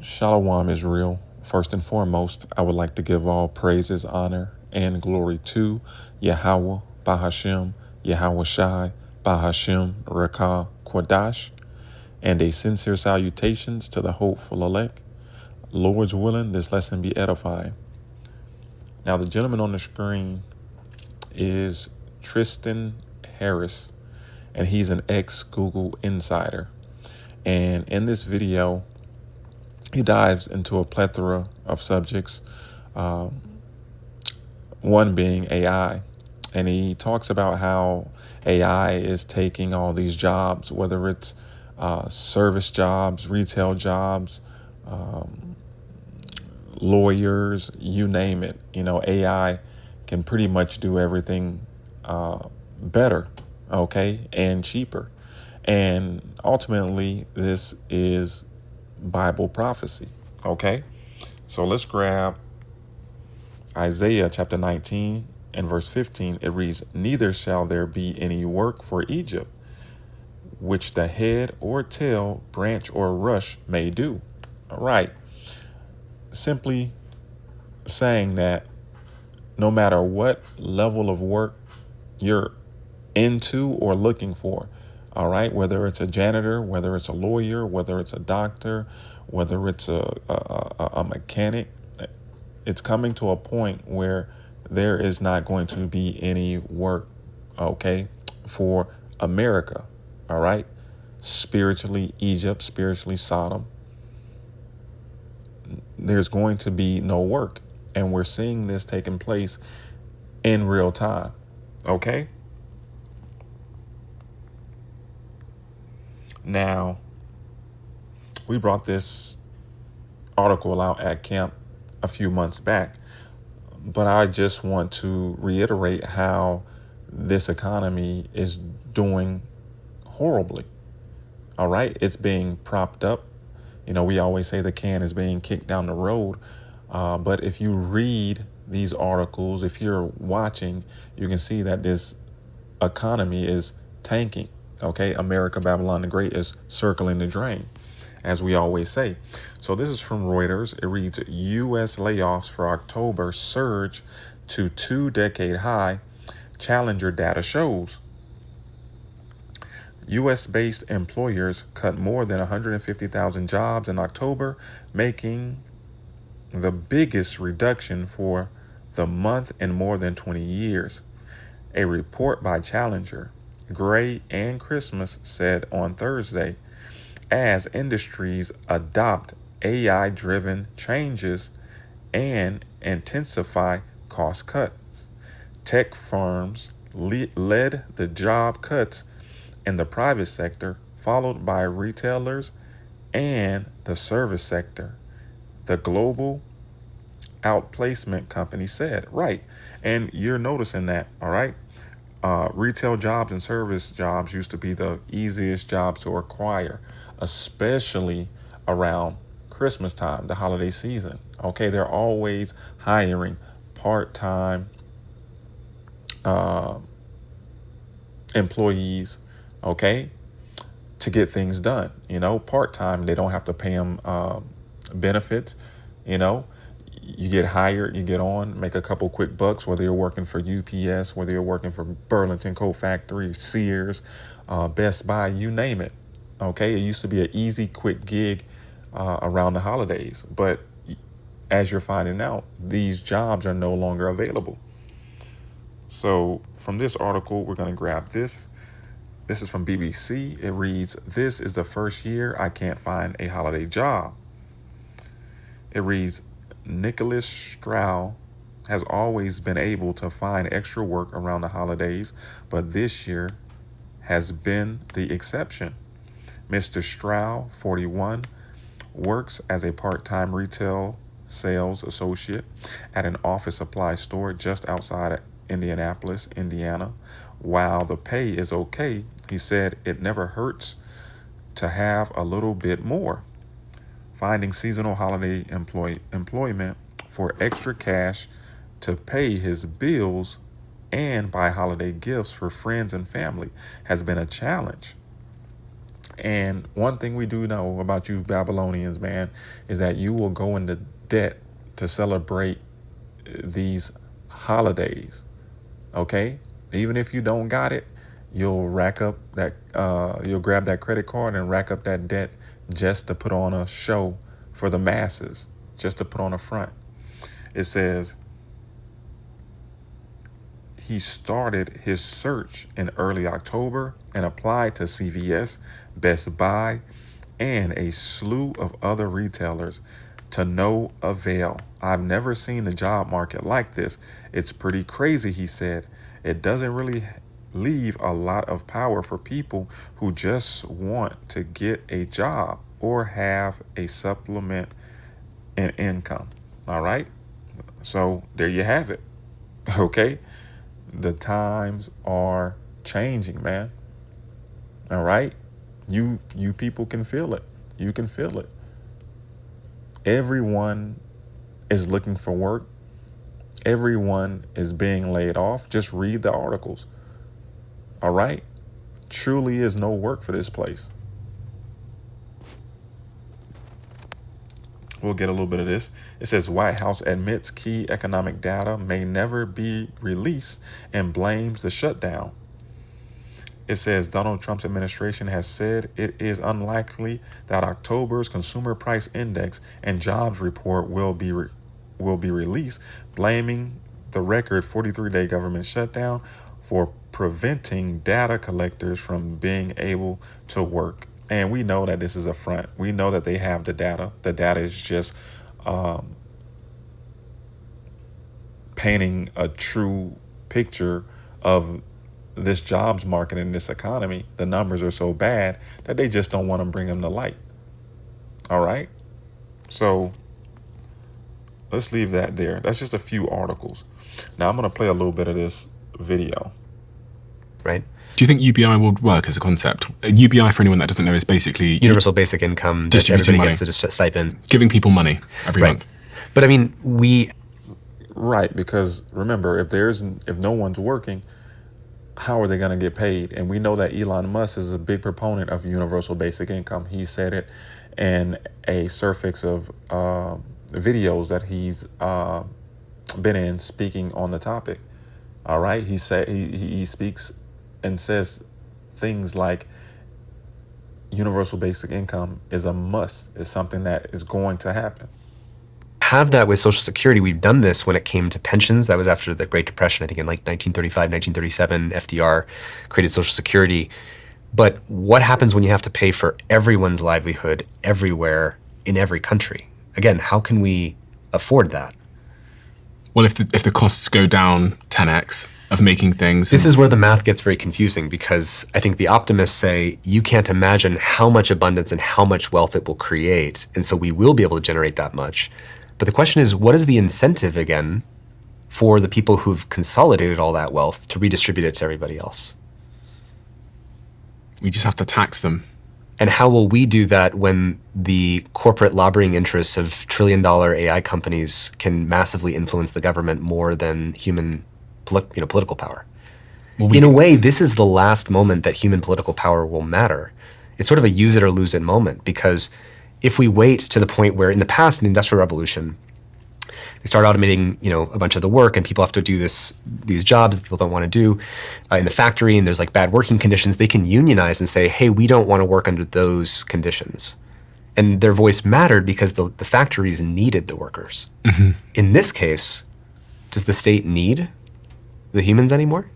Shalom Israel. First and foremost, I would like to give all praises, honor, and glory to Yahweh, Bahashem, Yahweh Shai, Bahashem, Rakah, Quadash, and a sincere salutations to the hopeful elect. Lord's willing, this lesson be edifying. Now, the gentleman on the screen is Tristan Harris, and he's an ex-Google insider. And in this video, he dives into a plethora of subjects, one being AI. And he talks about how AI is taking all these jobs, whether it's service jobs, retail jobs, lawyers, you name it. AI can pretty much do everything better, okay, and cheaper. And ultimately, this is Bible prophecy, okay? So let's grab Isaiah chapter 19 and verse 15. It reads, "Neither shall there be any work for Egypt, which the head or tail, branch or rush may do." All right. Simply saying that no matter what level of work you're into or looking for, all right, whether it's a janitor, whether it's a lawyer, whether it's a doctor, whether it's a mechanic, it's coming to a point where there is not going to be any work, okay, for America, all right? Spiritually Egypt, spiritually Sodom. There's going to be no work. And we're seeing this taking place in real time, okay? Now, we brought this article out at camp a few months back, but I just want to reiterate how this economy is doing horribly. All right, it's being propped up. We always say the can is being kicked down the road, but if you read these articles, if you're watching, you can see that this economy is tanking. Okay, America, Babylon the Great is circling the drain, as we always say. So this is from Reuters. It reads, U.S. layoffs for October surge to 2-decade high, Challenger data shows. U.S.-based employers cut more than 150,000 jobs in October, making the biggest reduction for the month in more than 20 years. A report by Challenger, Gray, and Christmas said on Thursday, as industries adopt AI-driven changes and intensify cost cuts. Tech firms led the job cuts in the private sector, followed by retailers and the service sector. The global outplacement company said, right. And you're noticing that, all right? Retail jobs and service jobs used to be the easiest jobs to acquire, especially around Christmas time, the holiday season. Okay, they're always hiring part-time employees, okay, to get things done. Part-time, they don't have to pay them benefits. You get hired, you get on, make a couple quick bucks, whether you're working for UPS, whether you're working for Burlington Coat Factory, Sears, Best Buy, you name it. Okay, it used to be an easy, quick gig around the holidays. But as you're finding out, these jobs are no longer available. So from this article, we're going to grab this. This is from BBC. It reads, "This is the first year I can't find a holiday job." It reads, "Nicholas Stroud has always been able to find extra work around the holidays, but this year has been the exception. Mr. Stroud, 41, works as a part-time retail sales associate at an office supply store just outside of Indianapolis, Indiana. While the pay is okay, he said it never hurts to have a little bit more. Finding seasonal holiday employment for extra cash to pay his bills and buy holiday gifts for friends and family has been a challenge. And one thing we do know about you Babylonians, man, is that you will go into debt to celebrate these holidays. Okay? Even if you don't got it, you'll rack up that you'll grab that credit card and rack up that debt just to put on a show for the masses, just to put on a front. It says he started his search in early October and applied to CVS, Best Buy, and a slew of other retailers to no avail. I've never seen the job market like this. It's pretty crazy, he said. It doesn't really leave a lot of power for people who just want to get a job or have a supplement in income. All right? So there you have it. Okay? The times are changing, man. All right? You people can feel it. You can feel it. Everyone is looking for work. Everyone is being laid off. Just read the articles. All right? Truly is no work for this place. We'll get a little bit of this. It says White House admits key economic data may never be released and blames the shutdown. It says Donald Trump's administration has said it is unlikely that October's consumer price index and jobs report will be released, blaming the record 43-day government shutdown for preventing data collectors from being able to work. And we know that this is a front. We know that they have the data. The data is just painting a true picture of this jobs market and this economy. The numbers are so bad that they just don't want to bring them to light. All right? So let's leave that there. That's just a few articles. Now I'm going to play a little bit of this video. Right? Do you think UBI will work as a concept? UBI, for anyone that doesn't know, is basically universal basic income. Distributing everybody money. gets a stipend. Giving people money every month. But I mean, Right, because remember, if no one's working, how are they going to get paid? And we know that Elon Musk is a big proponent of universal basic income. He said it in a surfix of videos that he's been in speaking on the topic. All right, he speaks and says things like universal basic income is a must, is something that is going to happen. Have that with Social Security. We've done this when it came to pensions. That was after the Great Depression, I think in like 1935, 1937, FDR created Social Security. But what happens when you have to pay for everyone's livelihood everywhere in every country? Again, how can we afford that? Well, if the costs go down 10x of making things. This is where the math gets very confusing, because I think the optimists say you can't imagine how much abundance and how much wealth it will create. And so we will be able to generate that much. But the question is, what is the incentive again for the people who've consolidated all that wealth to redistribute it to everybody else? We just have to tax them. And how will we do that when the corporate lobbying interests of trillion-dollar AI companies can massively influence the government more than human political power? Well, in a way, this is the last moment that human political power will matter. It's sort of a use it or lose it moment, because if we wait to the point where in the past, in the Industrial Revolution, they start automating, a bunch of the work, and people have to do these jobs that people don't want to do in the factory, and there's like bad working conditions. They can unionize and say, hey, we don't want to work under those conditions. And their voice mattered because the factories needed the workers. Mm-hmm. In this case, does the state need the humans anymore?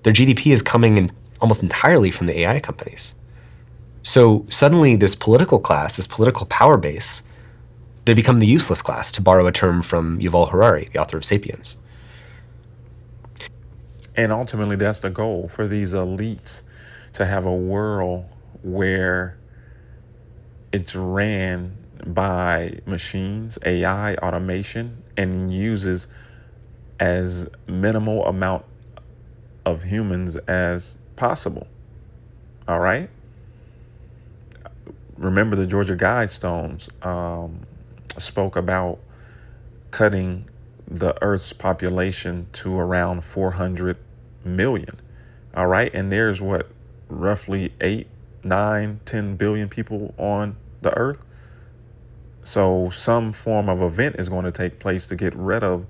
Their GDP is coming in almost entirely from the AI companies. So suddenly this political class, this political power base, they become the useless class, to borrow a term from Yuval Harari, the author of *Sapiens*. And ultimately, that's the goal for these elites, to have a world where it's ran by machines, AI, automation, and uses as minimal amount of humans as possible. All right? Remember, the Georgia Guidestones spoke about cutting the Earth's population to around 400 million. All right. And there's roughly 8 9, 10 billion people on the earth. So some form of event is going to take place to get rid of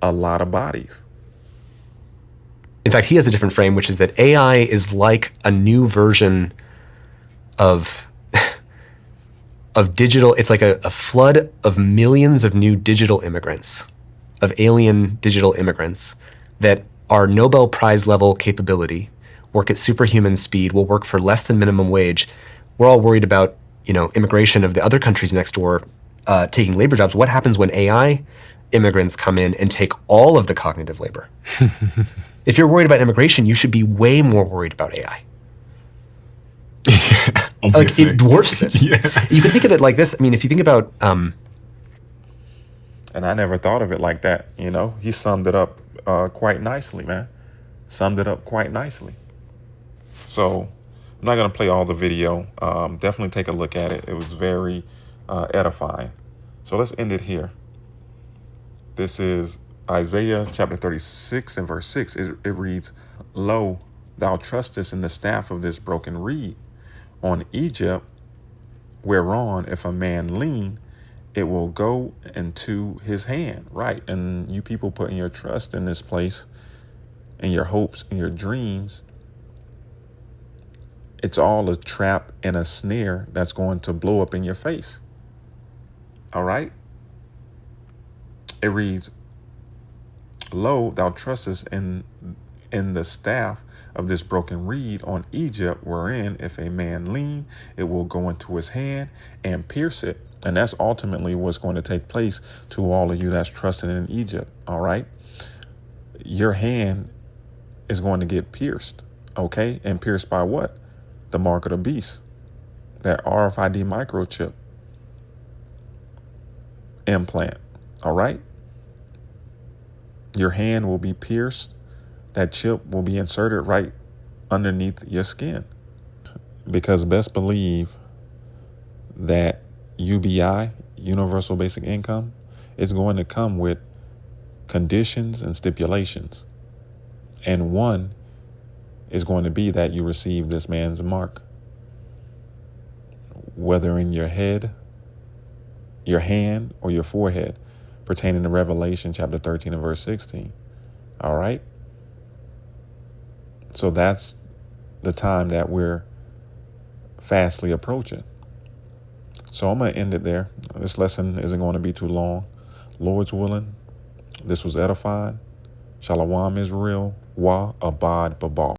a lot of bodies. In fact, he has a different frame, which is that AI is like a new version of digital. It's like a flood of millions of new digital immigrants, of alien digital immigrants that are Nobel Prize level capability, work at superhuman speed, will work for less than minimum wage. We're all worried about, immigration of the other countries next door taking labor jobs. What happens when AI immigrants come in and take all of the cognitive labor? If you're worried about immigration, you should be way more worried about AI. Obviously. Like, it dwarfs it. Yeah. You can think of it like this. I mean, if you think about... And I never thought of it like that. He summed it up quite nicely, man. Summed it up quite nicely. So I'm not going to play all the video. Definitely take a look at it. It was very edifying. So let's end it here. This is Isaiah chapter 36 and verse 6. It reads, "Lo, thou trustest in the staff of this broken reed, on Egypt, whereon if a man lean, it will go into his hand." Right. And you people putting your trust in this place, and your hopes and your dreams, it's all a trap and a snare that's going to blow up in your face. All right. It reads, "Lo, thou trustest in the staff of this broken reed on Egypt, wherein if a man lean, it will go into his hand and pierce it." And that's ultimately what's going to take place to all of you that's trusting in Egypt. All right. Your hand is going to get pierced. Okay. And pierced by what? The mark of the beast. That RFID microchip implant. All right. Your hand will be pierced. That chip will be inserted right underneath your skin. Because best believe that UBI, Universal Basic Income, is going to come with conditions and stipulations. And one is going to be that you receive this man's mark, whether in your head, your hand, or your forehead, pertaining to Revelation chapter 13 and verse 16. All right. So that's the time that we're fastly approaching. So I'm going to end it there. This lesson isn't going to be too long. Lord's willing, this was edifying. Shalom Israel, wa abad babal.